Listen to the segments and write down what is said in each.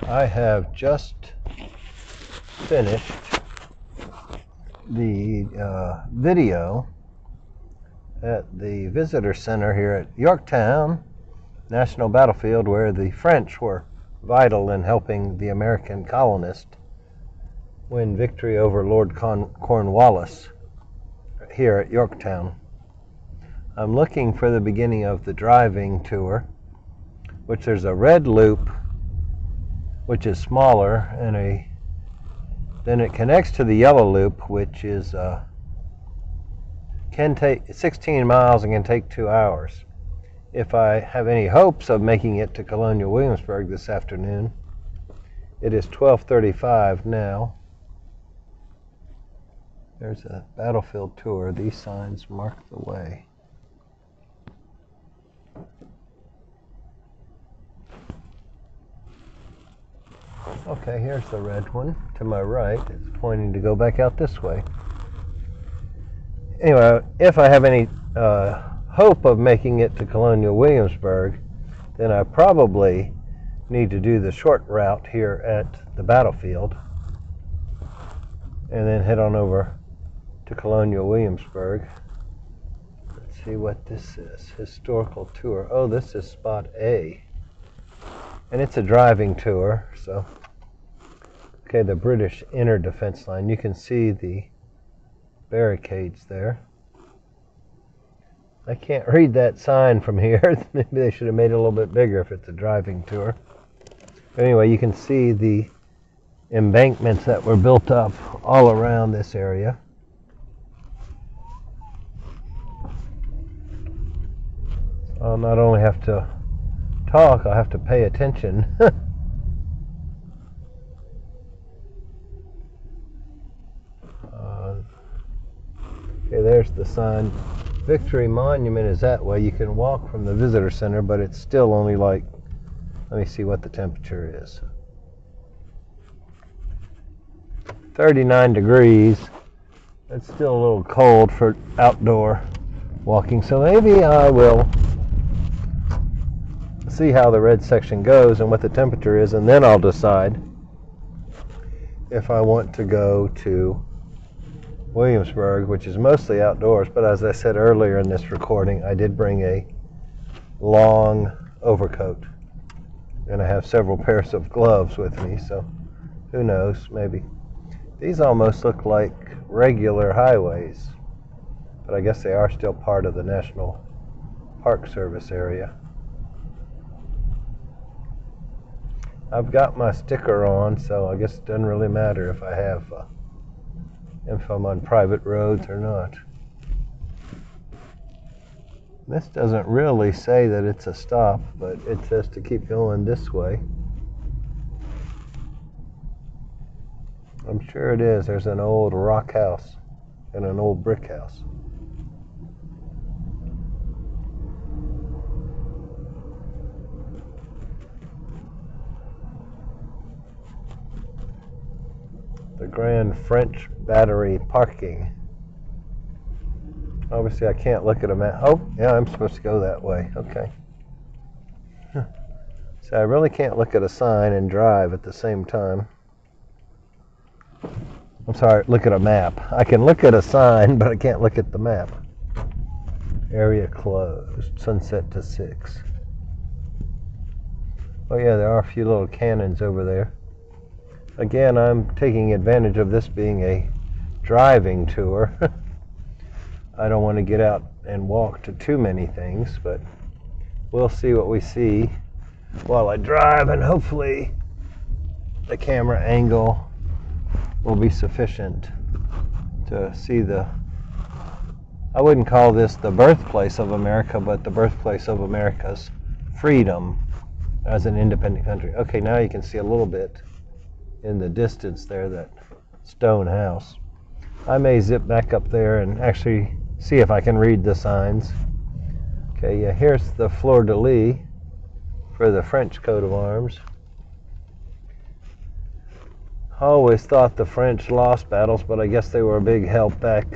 I have just finished the video at the visitor center here at Yorktown National Battlefield, where the French were vital in helping the American colonists win victory over Lord Cornwallis here at Yorktown. I'm looking for the beginning of the driving tour, which there's a red loop which is smaller, and then it connects to the yellow loop, which is can take 16 miles and can take 2 hours. If I have any hopes of making it to Colonial Williamsburg this afternoon, it is 12:35 now. There's a battlefield tour. These signs mark the way. Okay, here's the red one to my right. It's pointing to go back out this way. Anyway, if I have any hope of making it to Colonial Williamsburg, then I probably need to do the short route here at the battlefield and then head on over to Colonial Williamsburg. Let's see what this is. Historical tour. Oh, this is spot A. And it's a driving tour, so. Okay, the British inner defense line. You can see the barricades there. I can't read that sign from here. Maybe they should have made it a little bit bigger if it's a driving tour. But anyway, you can see the embankments that were built up all around this area. I'll not only have to talk, I'll have to pay attention. Okay, there's the sign. Victory Monument is that way. You can walk from the visitor center, but it's still only like, let me see what the temperature is. 39 degrees. It's still a little cold for outdoor walking, so maybe I will see how the red section goes and what the temperature is, and then I'll decide if I want to go to Williamsburg, which is mostly outdoors. But as I said earlier in this recording, I did bring a long overcoat, and I have several pairs of gloves with me, so who knows, maybe. These almost look like regular highways, but I guess they are still part of the National Park Service area. I've got my sticker on, so I guess it doesn't really matter if I have if I'm on private roads or not. This doesn't really say that it's a stop, but it says to keep going this way. I'm sure it is. There's an old rock house and an old brick house. The Grand French Battery parking. Obviously I can't look at a map. Oh, yeah, I'm supposed to go that way. Okay. So I really can't look at a sign and drive at the same time. I'm sorry, look at a map. I can look at a sign, but I can't look at the map. Area closed. Sunset to 6. Oh yeah, there are a few little cannons over there. Again, I'm taking advantage of this being a driving tour. I don't want to get out and walk to too many things, but we'll see what we see while I drive, and hopefully the camera angle will be sufficient to see I wouldn't call this the birthplace of America, but the birthplace of America's freedom as an independent country. Okay, now you can see a little bit in the distance there, that stone house. I may zip back up there and actually see if I can read the signs. Okay, yeah, here's the fleur-de-lis for the French coat of arms. I always thought the French lost battles, but I guess they were a big help back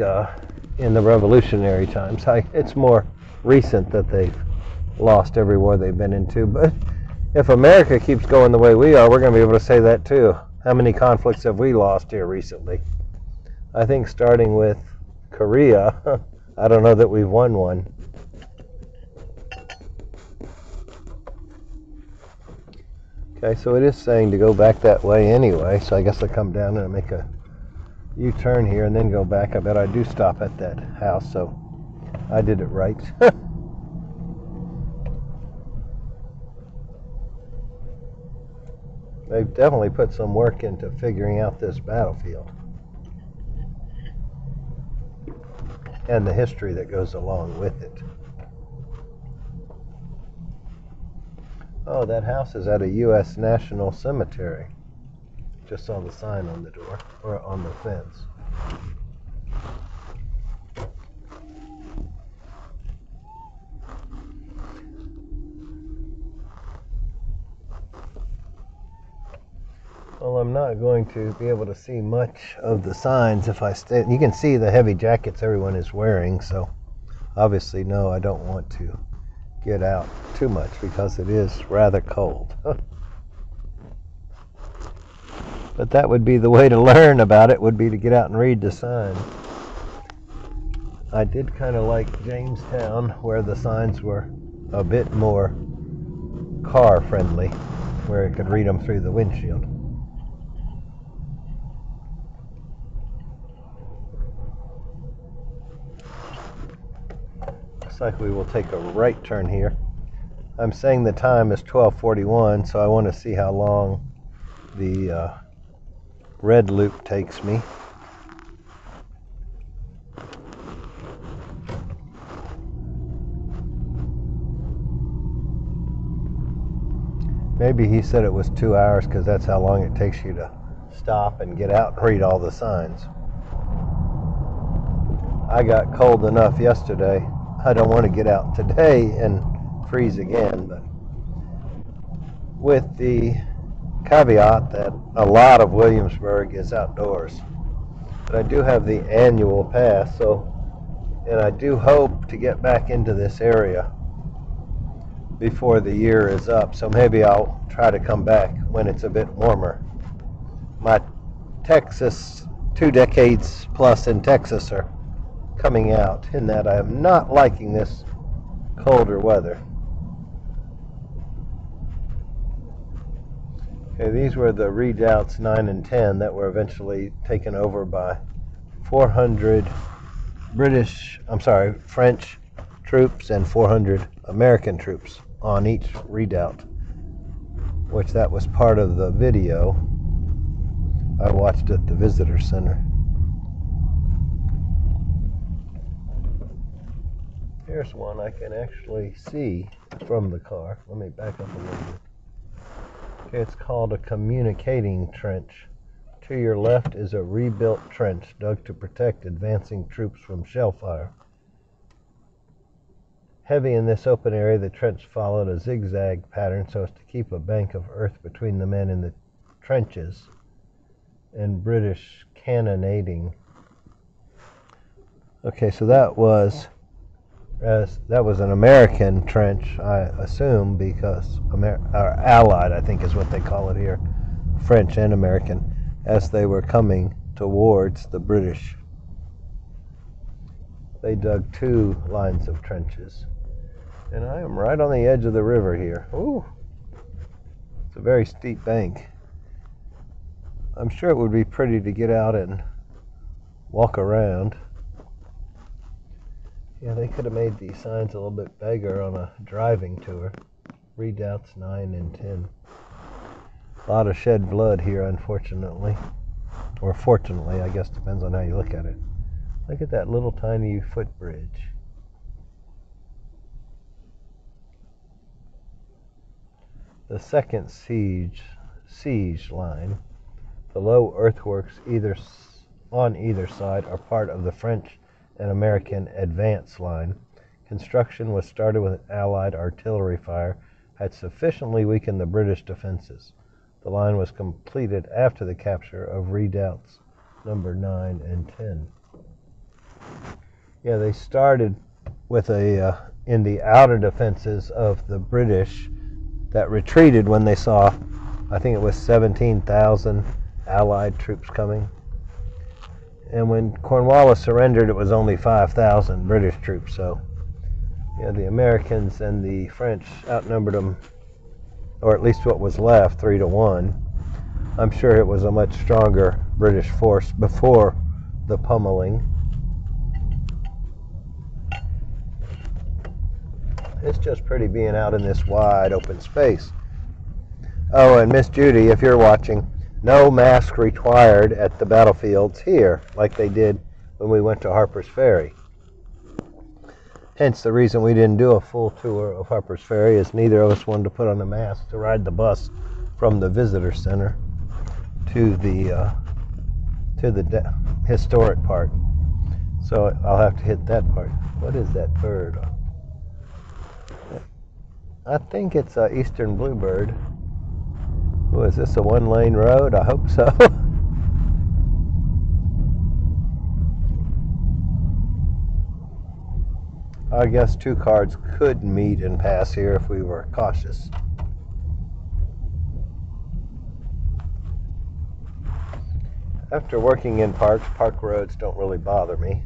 in the Revolutionary times. It's more recent that they've lost every war they've been into, but If America keeps going the way we are, we're going to be able to say that too. How many conflicts have we lost here recently? I think starting with Korea, I don't know that we've won one. Okay, so it is saying to go back that way anyway, so I guess I come down and make a U-turn here and then go back. I bet I do stop at that house, so I did it right. They've definitely put some work into figuring out this battlefield and the history that goes along with it. Oh, that house is at a U.S. National Cemetery. Just saw the sign on the door, or on the fence. Well, I'm not going to be able to see much of the signs if I stay. You can see the heavy jackets everyone is wearing, so obviously, no, I don't want to get out too much because it is rather cold. But that would be the way to learn about it, would be to get out and read the sign. I did kind of like Jamestown, where the signs were a bit more car-friendly, where you could read them through the windshield. Looks like we will take a right turn here. I'm saying the time is 12:41, so I want to see how long the red loop takes me. Maybe he said it was 2 hours because that's how long it takes you to stop and get out and read all the signs. I got cold enough yesterday. I don't want to get out today and freeze again, but with the caveat that a lot of Williamsburg is outdoors. But I do have the annual pass, and I do hope to get back into this area before the year is up, so maybe I'll try to come back when it's a bit warmer. My Texas, 2 decades plus in Texas, are coming out in that I am not liking this colder weather. Okay, these were the redoubts 9 and 10 that were eventually taken over by 400 French troops and 400 American troops on each redoubt, which that was part of the video I watched at the visitor center. Here's one I can actually see from the car. Let me back up a little bit. Okay, it's called a communicating trench. To your left is a rebuilt trench dug to protect advancing troops from shell fire. Heavy in this open area, the trench followed a zigzag pattern so as to keep a bank of earth between the men in the trenches and British cannonading. Okay, so that was an American trench, I assume, because Allied, I think is what they call it here, French and American, as they were coming towards the British. They dug 2 lines of trenches. And I am right on the edge of the river here. Ooh, it's a very steep bank. I'm sure it would be pretty to get out and walk around. Yeah, they could have made these signs a little bit bigger on a driving tour. Redoubts 9 and 10. A lot of shed blood here, unfortunately. Or fortunately, I guess, depends on how you look at it. Look at that little tiny footbridge. The second siege line. The low earthworks on either side are part of the French and American advance line. Construction was started with Allied artillery fire, had sufficiently weakened the British defenses. The line was completed after the capture of redoubts number 9 and 10. Yeah, they started with in the outer defenses of the British that retreated when they saw, I think it was 17,000 Allied troops coming. And when Cornwallis surrendered, it was only 5,000 British troops. So, yeah, the Americans and the French outnumbered them, or at least what was left, 3-1. I'm sure it was a much stronger British force before the pummeling. It's just pretty being out in this wide open space. Oh, and Miss Judy, if you're watching, no mask required at the battlefields here, like they did when we went to Harper's Ferry. Hence the reason we didn't do a full tour of Harper's Ferry is neither of us wanted to put on a mask to ride the bus from the visitor center to the historic part. So I'll have to hit that part. What is that bird? I think it's an eastern bluebird. Oh, is this a one-lane road? I hope so. I guess two cars could meet and pass here if we were cautious. After working in parks, park roads don't really bother me.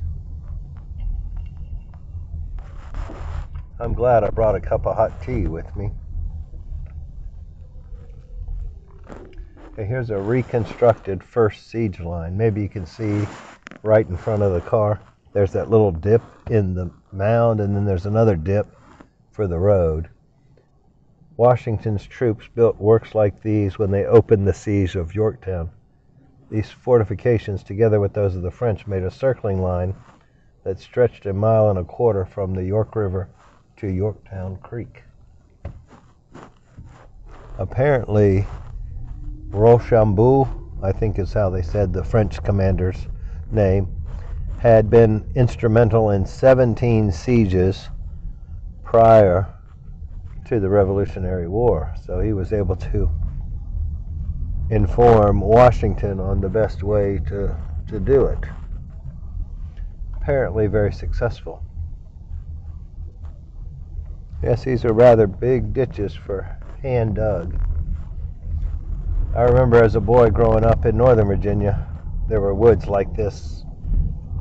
I'm glad I brought a cup of hot tea with me. Okay, here's a reconstructed first siege line. Maybe you can see right in front of the car. There's that little dip in the mound, and then there's another dip for the road. Washington's troops built works like these when they opened the siege of Yorktown. These fortifications, together with those of the French, made a circling line that stretched 1.25 miles from the York River to Yorktown Creek. Apparently, Rochambeau, I think is how they said the French commander's name, had been instrumental in 17 sieges prior to the Revolutionary War. So he was able to inform Washington on the best way to do it. Apparently very successful. Yes, these are rather big ditches for hand dug. I remember as a boy growing up in Northern Virginia, there were woods like this,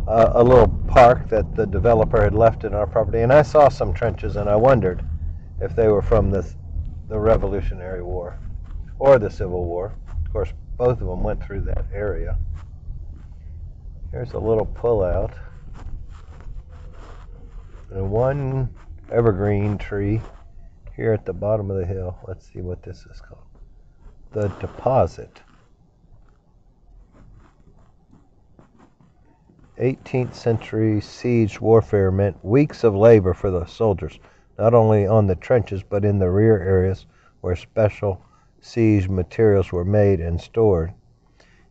a little park that the developer had left in our property, and I saw some trenches, and I wondered if they were from the Revolutionary War or the Civil War. Of course, both of them went through that area. Here's a little pullout, and one evergreen tree here at the bottom of the hill. Let's see what this is called. The Deposit. 18th century siege warfare meant weeks of labor for the soldiers, not only on the trenches but in the rear areas where special siege materials were made and stored.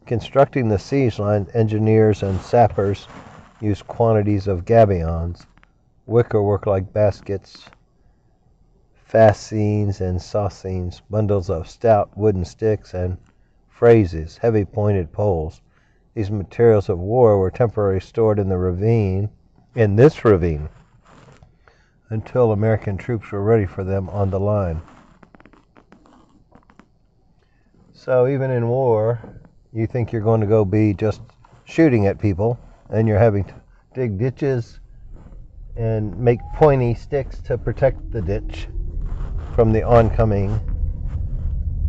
Constructing the siege line, engineers and sappers used quantities of gabions, wickerwork like baskets, fascines and saucines, bundles of stout wooden sticks, and phrases, heavy pointed poles. These materials of war were temporarily stored in this ravine, until American troops were ready for them on the line. So even in war, you think you're going to go be just shooting at people, and you're having to dig ditches and make pointy sticks to protect the ditch from the oncoming.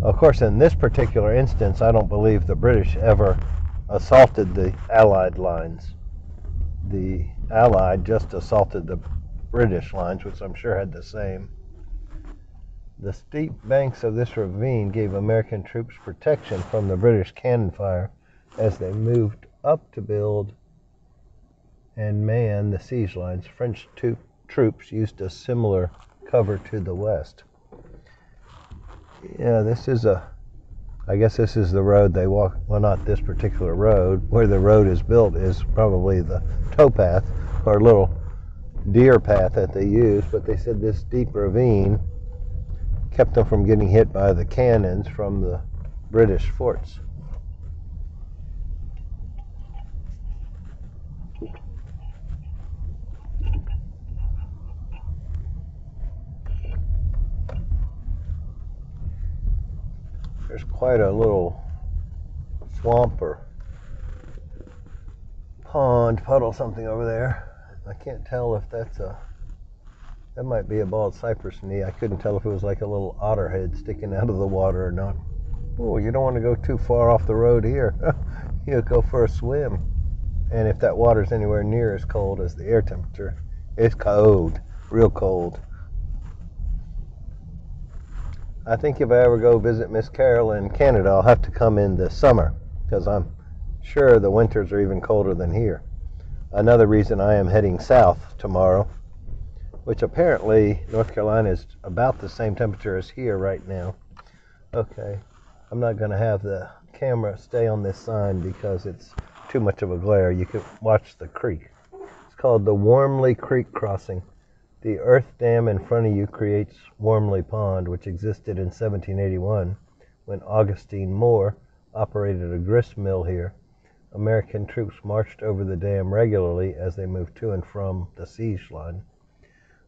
Of course, in this particular instance, I don't believe the British ever assaulted the Allied lines. The Allied just assaulted the British lines, which I'm sure had the same. The steep banks of this ravine gave American troops protection from the British cannon fire as they moved up to build and man the siege lines. French troops used a similar cover to the west. Yeah, I guess this is the road they walk. Well, not this particular road. Where the road is built is probably the towpath or little deer path that they use, but they said this deep ravine kept them from getting hit by the cannons from the British forts. There's quite a little swamp or pond, puddle, something over there. I can't tell if that might be a bald cypress knee. I couldn't tell if it was like a little otter head sticking out of the water or not. Oh, you don't want to go too far off the road here. You'll go for a swim. And if that water's anywhere near as cold as the air temperature, it's cold, real cold. I think if I ever go visit Miss Carol in Canada, I'll have to come in the summer, because I'm sure the winters are even colder than here. Another reason I am heading south tomorrow, which apparently North Carolina is about the same temperature as here right now. Okay, I'm not going to have the camera stay on this sign because it's too much of a glare. You can watch the creek. It's called the Wormley Creek Crossing. The earth dam in front of you creates Wormley Pond, which existed in 1781 when Augustine Moore operated a grist mill here. American troops marched over the dam regularly as they moved to and from the siege line,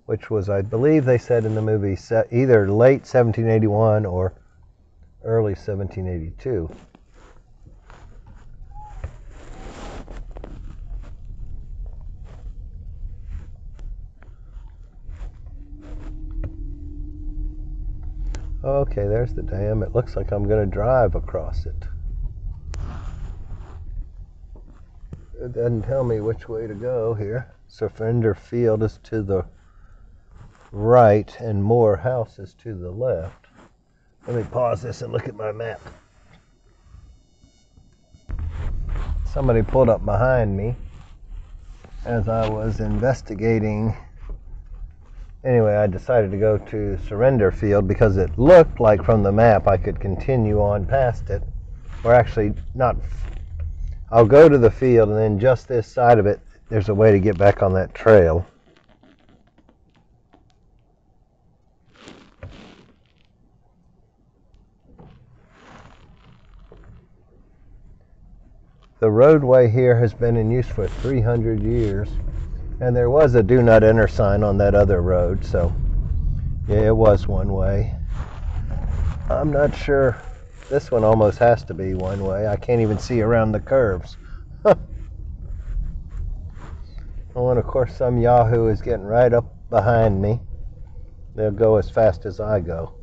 which was, I believe they said in the movie, either late 1781 or early 1782. Okay, there's the dam. It looks like I'm going to drive across it. It doesn't tell me which way to go here. Surrender Field is to the right and Moore House is to the left. Let me pause this and look at my map. Somebody pulled up behind me as I was investigating. Anyway, I decided to go to Surrender Field because it looked like from the map I could continue on past it. Or actually, not. I'll go to the field and then just this side of it, there's a way to get back on that trail. The roadway here has been in use for 300 years. And there was a do not enter sign on that other road, so yeah, it was one way. I'm not sure. This one almost has to be one way. I can't even see around the curves. Oh, and of course some yahoo is getting right up behind me. They'll go as fast as I go.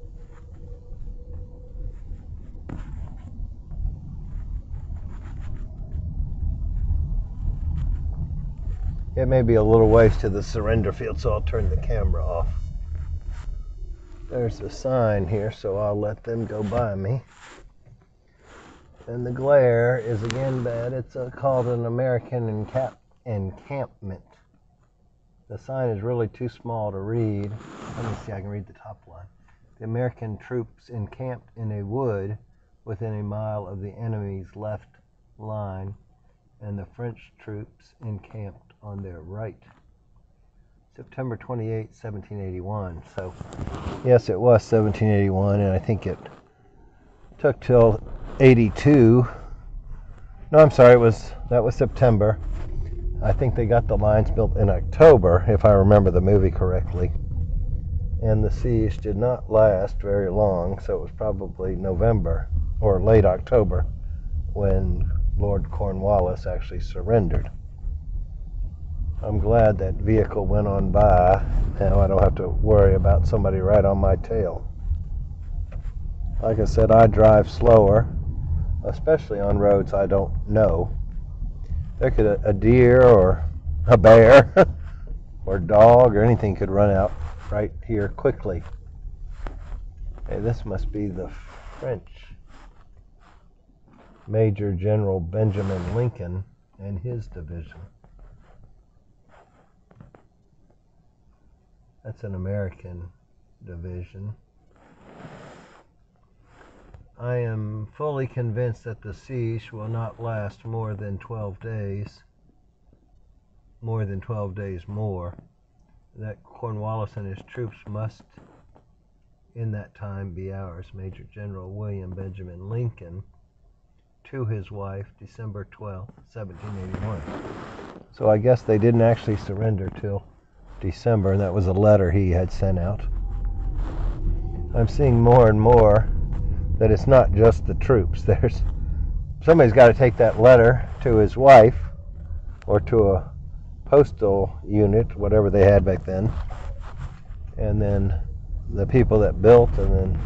It may be a little ways to the surrender field, so I'll turn the camera off. There's a sign here, so I'll let them go by me. And the glare is again bad. It's called an American encampment. The sign is really too small to read. Let me see, I can read the top line. The American troops encamped in a wood within a mile of the enemy's left line, and the French troops encamped on their right. September 28, 1781. So, yes, it was 1781, and I think it took till 82. No, I'm sorry, that was September. I think they got the lines built in October, if I remember the movie correctly. And the siege did not last very long, so it was probably November or late October when Lord Cornwallis actually surrendered. I'm glad that vehicle went on by. Now I don't have to worry about somebody right on my tail. Like I said, I drive slower, especially on roads I don't know. There could a deer or a bear or dog or anything could run out right here quickly. Hey, this must be the French Major General Benjamin Lincoln and his division. That's an American division. I am fully convinced that the siege will not last more than 12 days. More than 12 days more. That Cornwallis and his troops must, in that time, be ours. Major General William Benjamin Lincoln, to his wife, December 12, 1781. So I guess they didn't actually surrender till December, and that was a letter he had sent out. I'm seeing more and more that it's not just the troops. Somebody's got to take that letter to his wife or to a postal unit, whatever they had back then, and then the people that built, and then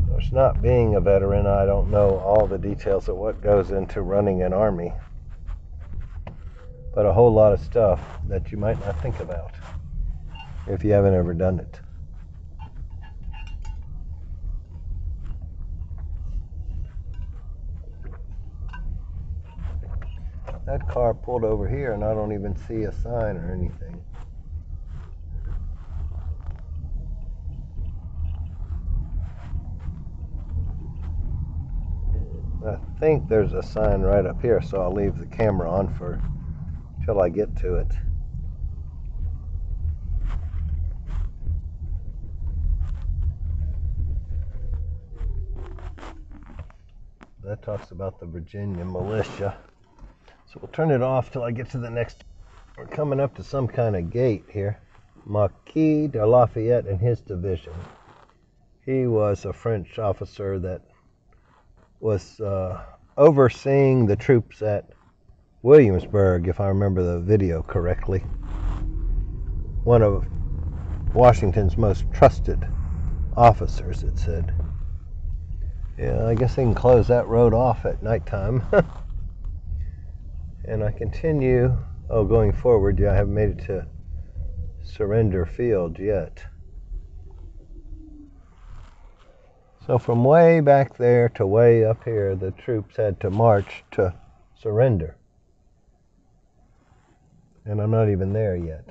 there's not being a veteran, I don't know all the details of what goes into running an army, but a whole lot of stuff that you might not think about if you haven't ever done it. That car pulled over here and I don't even see a sign or anything. I think there's a sign right up here, so I'll leave the camera on for till I get to it. That talks about the Virginia militia. So we'll turn it off till I get to the next. We're coming up to some kind of gate here. Marquis de Lafayette and his division. He was a French officer that was overseeing the troops at Williamsburg, if I remember the video correctly. One of Washington's most trusted officers, it said. Yeah, I guess they can close that road off at nighttime. And I continue, going forward, yeah, I haven't made it to Surrender Field yet. So from way back there to way up here, the troops had to march to surrender. And I'm not even there yet.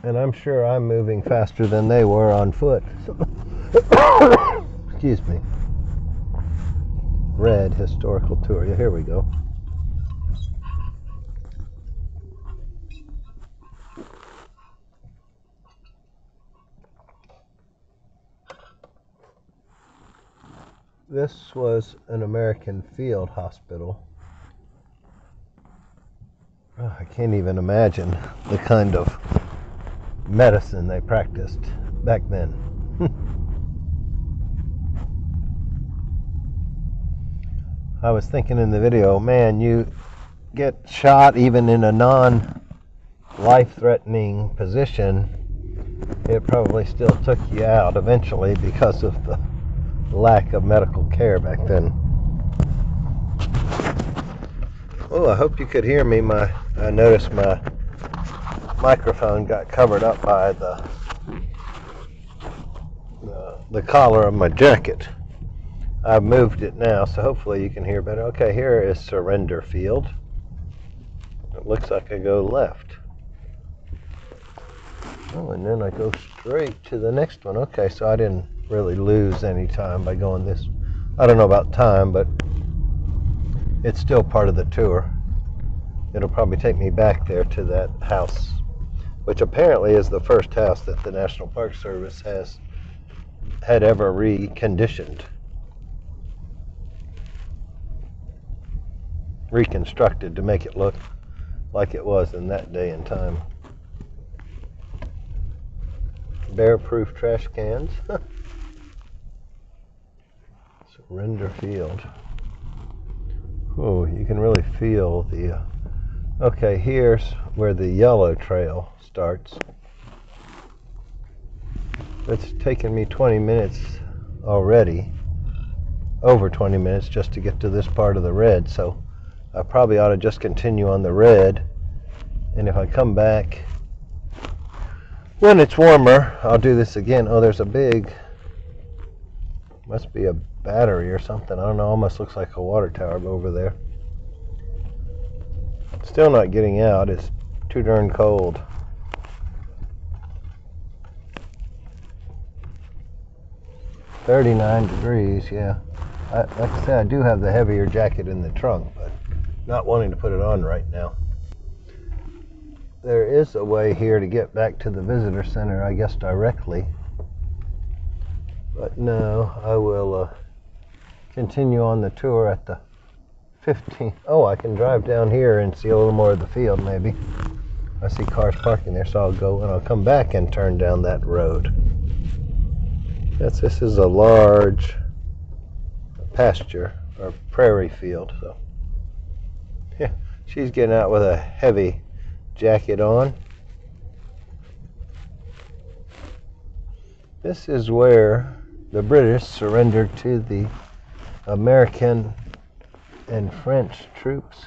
And I'm sure I'm moving faster than they were on foot. Excuse me. Red historical tour. Yeah, here we go. This was an American field hospital. Oh, I can't even imagine the kind of medicine they practiced back then. I was thinking in the video, man, you get shot even in a non-life-threatening position, it probably still took you out eventually because of the lack of medical care back then. Oh, I hope you could hear me. I noticed my microphone got covered up by the collar of my jacket. I've moved it now, so hopefully you can hear better. Okay, here is Surrender Field. It looks like I go left. Oh, and then I go straight to the next one. Okay, so I didn't really lose any time by going this. I don't know about time, but it's still part of the tour. It'll probably take me back there to that house, which apparently is the first house that the National Park Service had ever reconditioned. Reconstructed to make it look like it was in that day and time. Bear-proof trash cans. Surrender Field. Oh, you can really feel the... Okay, here's where the yellow trail starts. It's taken me 20 minutes already. Over 20 minutes just to get to this part of the red, so I probably ought to just continue on the red. And if I come back when it's warmer, I'll do this again. Oh, there's a big... Must be a battery or something. I don't know. Almost looks like a water tower over there. Still not getting out. It's too darn cold. "39 degrees, yeah. Like I said, I do have the heavier jacket in the trunk, but not wanting to put it on right now. There is a way here to get back to the visitor center, I guess, directly. But no, I will continue on the tour at the 15th. Oh, I can drive down here and see a little more of the field, maybe. I see cars parking there, so I'll go and I'll come back and turn down that road. Yes, this is a large pasture or prairie field. So yeah, she's getting out with a heavy jacket on. This is where the British surrendered to the American and French troops.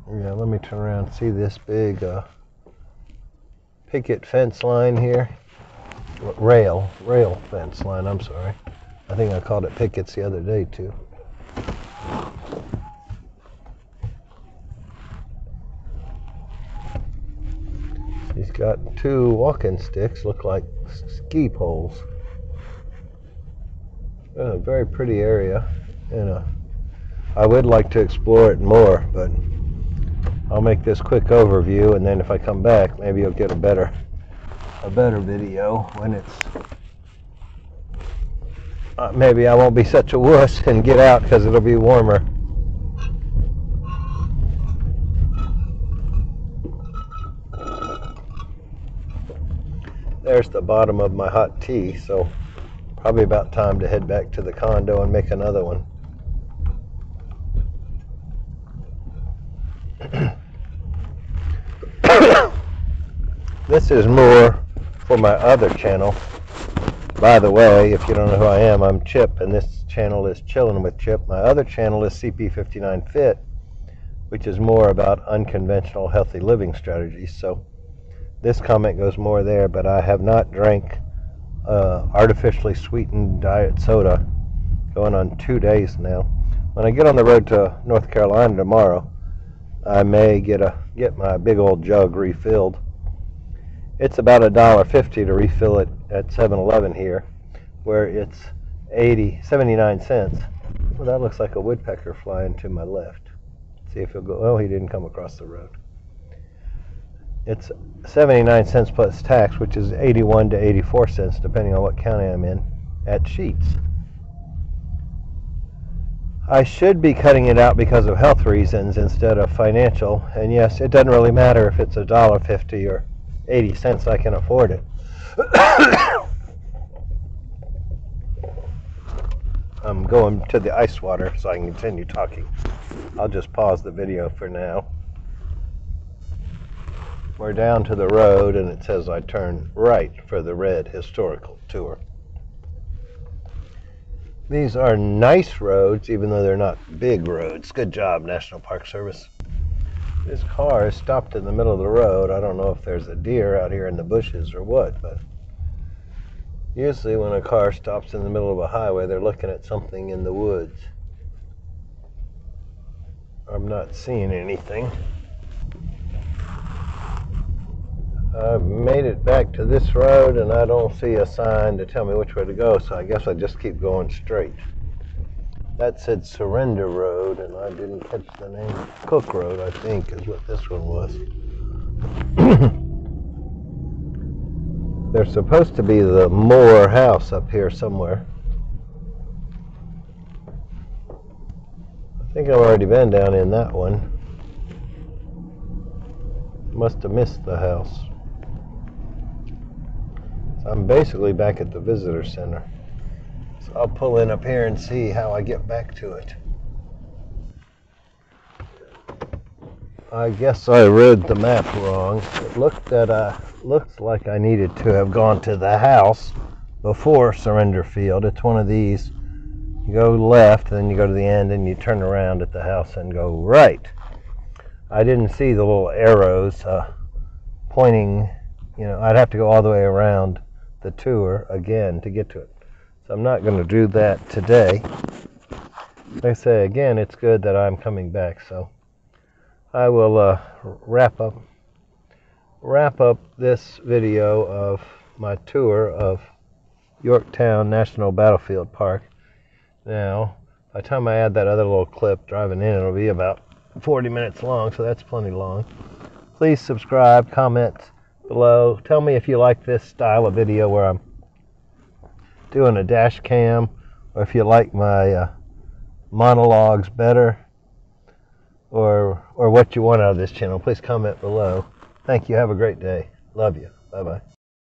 Yeah, let me turn around and see this big picket fence line here. Rail fence line, I'm sorry. I think I called it pickets the other day too. He's got two walking sticks, look like ski poles. A very pretty area, and I would like to explore it more, but I'll make this quick overview, and then if I come back, maybe you'll get a better video when it's maybe I won't be such a wuss and get out because it'll be warmer. There's the bottom of my hot tea, so probably about time to head back to the condo and make another one. This is more for my other channel. By the way, if you don't know who I am, I'm Chip, and this channel is Chillin' with Chip. My other channel is CP59 Fit, which is more about unconventional healthy living strategies. So this comment goes more there, but I have not drank artificially sweetened diet soda going on 2 days now. When I get on the road to North Carolina tomorrow, I may get my big old jug refilled. It's about $1.50 to refill it at 7-Eleven here, where it's 79 cents. Well, that looks like a woodpecker flying to my left. See if he'll go. Oh, he didn't come across the road. It's 79 cents plus tax, which is 81 to 84 cents, depending on what county I'm in, at Sheetz. I should be cutting it out because of health reasons instead of financial. And yes, it doesn't really matter if it's $1.50 or 80 cents, I can afford it. I'm going to the ice water so I can continue talking. I'll just pause the video for now. We're down to the road, and it says I turn right for the red historical tour. These are nice roads, even though they're not big roads. Good job, National Park Service. This car is stopped in the middle of the road. I don't know if there's a deer out here in the bushes or what, but usually when a car stops in the middle of a highway, they're looking at something in the woods. I'm not seeing anything. I've made it back to this road, and I don't see a sign to tell me which way to go, so I guess I just keep going straight. That said Surrender Road, and I didn't catch the name. Cook Road, I think, is what this one was. There's supposed to be the Moore house up here somewhere. I think I've already been down in that one. Must have missed the house. So I'm basically back at the visitor center. So I'll pull in up here and see how I get back to it. I guess I read the map wrong. It looks like I needed to have gone to the house before Surrender Field. It's one of these. You go left, then you go to the end, and you turn around at the house and go right. I didn't see the little arrows pointing. I'd have to go all the way around the tour again to get to it. So I'm not going to do that today. Like I say, again, it's good that I'm coming back. So I will wrap up this video of my tour of Yorktown National Battlefield Park. Now, by the time I add that other little clip driving in, it'll be about 40 minutes long, so that's plenty long. Please subscribe, comment below. Tell me if you like this style of video where I'm doing a dash cam, or if you like my monologues better, or what you want out of this channel. Please comment below. Thank you. Have a great day. Love you. Bye-bye.